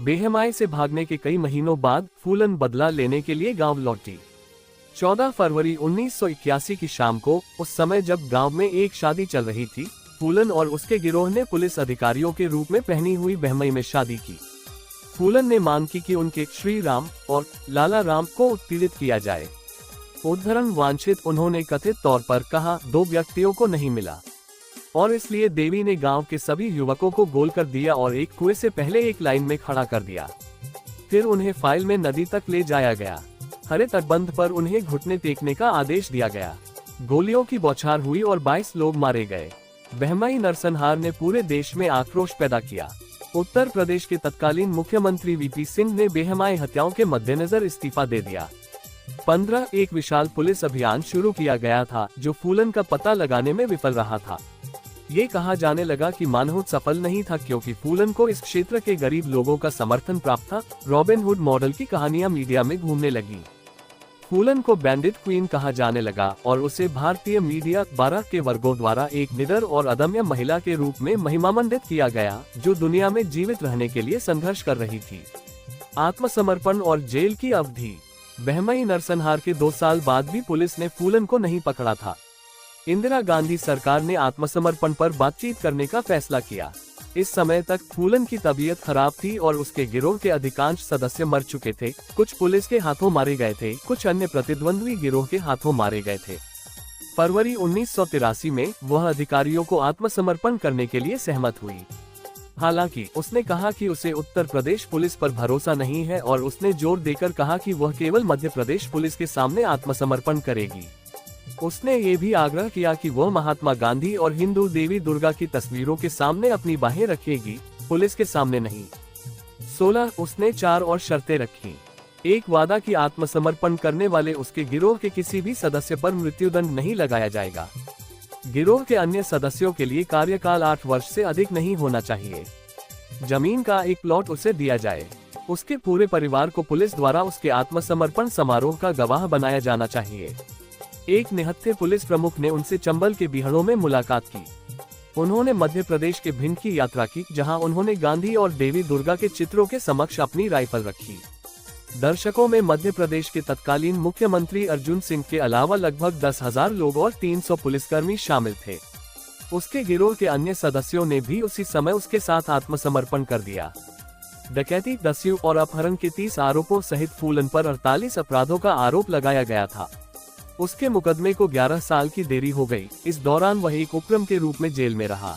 बेहमाई से भागने के कई महीनों बाद फूलन बदला लेने के लिए गांव लौटी। 14 फरवरी 1981 की शाम को, उस समय जब गांव में एक शादी चल रही थी, फूलन और उसके गिरोह ने पुलिस अधिकारियों के रूप में पहनी हुई बहमई में शादी की। फूलन ने मांग की कि उनके श्री राम और लाला राम को उत्पीड़ित किया जाए। उद्धरण वांछित उन्होंने कथित तौर पर कहा, 2 व्यक्तियों को नहीं मिला और इसलिए देवी ने गांव के सभी युवकों को गोल कर दिया और एक कुएं से पहले एक लाइन में खड़ा कर दिया। फिर उन्हें फाइल में नदी तक ले जाया गया। हरे तटबंध पर उन्हें घुटने टेकने का आदेश दिया गया। गोलियों की बौछार हुई और 22 लोग मारे गए। बहमई नरसंहार ने पूरे देश में आक्रोश पैदा किया। उत्तर प्रदेश के तत्कालीन मुख्यमंत्री वीपी सिंह ने बेहमाई हत्याओं के मद्देनजर इस्तीफा दे दिया। 15 एक विशाल पुलिस अभियान शुरू किया गया था जो फूलन का पता लगाने में विफल रहा था। ये कहा जाने लगा कि मानहुड सफल नहीं था क्योंकि फूलन को इस क्षेत्र के गरीब लोगों का समर्थन प्राप्त था। रॉबिन हुड मॉडल की कहानियां मीडिया में घूमने लगी। फूलन को बैंडिट क्वीन कहा जाने लगा और उसे भारतीय मीडिया 12 के वर्गों द्वारा एक निडर और अदम्य महिला के रूप में महिमामंडित किया गया जो दुनिया में जीवित रहने के लिए संघर्ष कर रही थी। आत्मसमर्पण और जेल की अवधि। बहमई नरसंहार के 2 साल बाद भी पुलिस ने फूलन को नहीं पकड़ा था। इंदिरा गांधी सरकार ने आत्मसमर्पण पर बातचीत करने का फैसला किया। इस समय तक फूलन की तबीयत खराब थी और उसके गिरोह के अधिकांश सदस्य मर चुके थे। कुछ पुलिस के हाथों मारे गए थे, कुछ अन्य प्रतिद्वंद्वी गिरोह के हाथों मारे गए थे। फरवरी 1983 में वह अधिकारियों को आत्मसमर्पण करने के लिए सहमत हुई। हालांकि उसने कहा कि उसे उत्तर प्रदेश पुलिस पर भरोसा नहीं है और उसने जोर देकर कहा कि वह केवल मध्य प्रदेश पुलिस के सामने आत्मसमर्पण करेगी। उसने ये भी आग्रह किया कि वह महात्मा गांधी और हिंदू देवी दुर्गा की तस्वीरों के सामने अपनी बाहें रखेगी, पुलिस के सामने नहीं। 16 उसने 4 और शर्तें रखी। एक वादा कि आत्मसमर्पण करने वाले उसके गिरोह के किसी भी सदस्य पर मृत्युदंड नहीं लगाया जाएगा। गिरोह के अन्य सदस्यों के लिए कार्यकाल 8 वर्ष से अधिक नहीं होना चाहिए। जमीन का एक प्लॉट उसे दिया जाए। उसके पूरे परिवार को पुलिस द्वारा उसके आत्मसमर्पण समारोह का गवाह बनाया जाना चाहिए। एक निहत्थे पुलिस प्रमुख ने उनसे चंबल के बिहड़ों में मुलाकात की। उन्होंने मध्य प्रदेश के भिंड की यात्रा की जहां उन्होंने गांधी और देवी दुर्गा के चित्रों के समक्ष अपनी राइफल रखी। दर्शकों में मध्य प्रदेश के तत्कालीन मुख्यमंत्री अर्जुन सिंह के अलावा लगभग 10,000 लोग और 300 पुलिसकर्मी शामिल थे। उसके गिरोह के अन्य सदस्यों ने भी उसी समय उसके साथ आत्मसमर्पण कर दिया। डकैती, दस्यु और अपहरण के 30 आरोपों सहित फूलन पर 48 अपराधों का आरोप लगाया गया था। उसके मुकदमे को 11 साल की देरी हो गई। इस दौरान वह एक उपक्रम के रूप में जेल में रहा।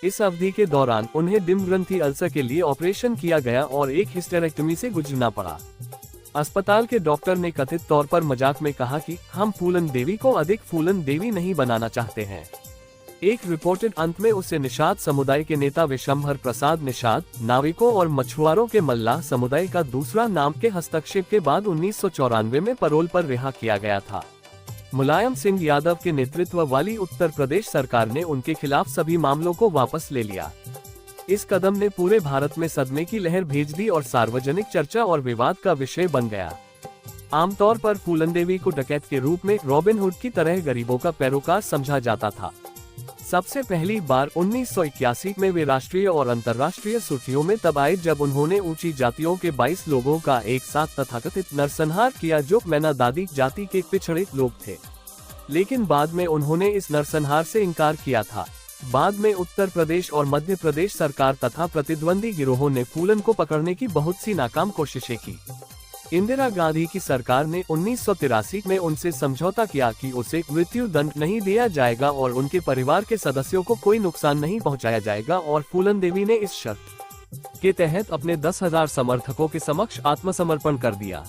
इस अवधि के दौरान उन्हें डिम्ब ग्रंथि अल्सर के लिए ऑपरेशन किया गया और एक हिस्टेरेक्टमी से गुजरना पड़ा। अस्पताल के डॉक्टर ने कथित तौर पर मजाक में कहा कि हम फूलन देवी को अधिक फूलन देवी नहीं बनाना चाहते हैं। एक रिपोर्टेड अंत में उसे निषाद समुदाय के नेता विशंभर प्रसाद निषाद, नाविकों और मछुआरों के मल्लाह समुदाय का दूसरा नाम के हस्तक्षेप के बाद 1994 में पैरोल पर रिहा किया गया था। मुलायम सिंह यादव के नेतृत्व वाली उत्तर प्रदेश सरकार ने उनके खिलाफ सभी मामलों को वापस ले लिया। इस कदम ने पूरे भारत में सदमे की लहर भेज दी और सार्वजनिक चर्चा और विवाद का विषय बन गया। आमतौर पर फूलन देवी को डकैत के रूप में रॉबिन हुड की तरह गरीबों का पैरोकार समझा जाता था। सबसे पहली बार 1981 में वे राष्ट्रीय और अंतर्राष्ट्रीय सुर्खियों में तब आए जब उन्होंने ऊंची जातियों के 22 लोगों का एक साथ तथाकथित नरसंहार किया जो मैना दादी जाति के पिछड़े लोग थे। लेकिन बाद में उन्होंने इस नरसंहार से इनकार किया था। बाद में उत्तर प्रदेश और मध्य प्रदेश सरकार तथा प्रतिद्वंदी गिरोहों ने फूलन को पकड़ने की बहुत सी नाकाम कोशिशें की। इंदिरा गांधी की सरकार ने 1983 में उनसे समझौता किया कि उसे मृत्यु दंड नहीं दिया जाएगा और उनके परिवार के सदस्यों को कोई नुकसान नहीं पहुंचाया जाएगा और फूलन देवी ने इस शर्त के तहत अपने 10,000 समर्थकों के समक्ष आत्मसमर्पण कर दिया।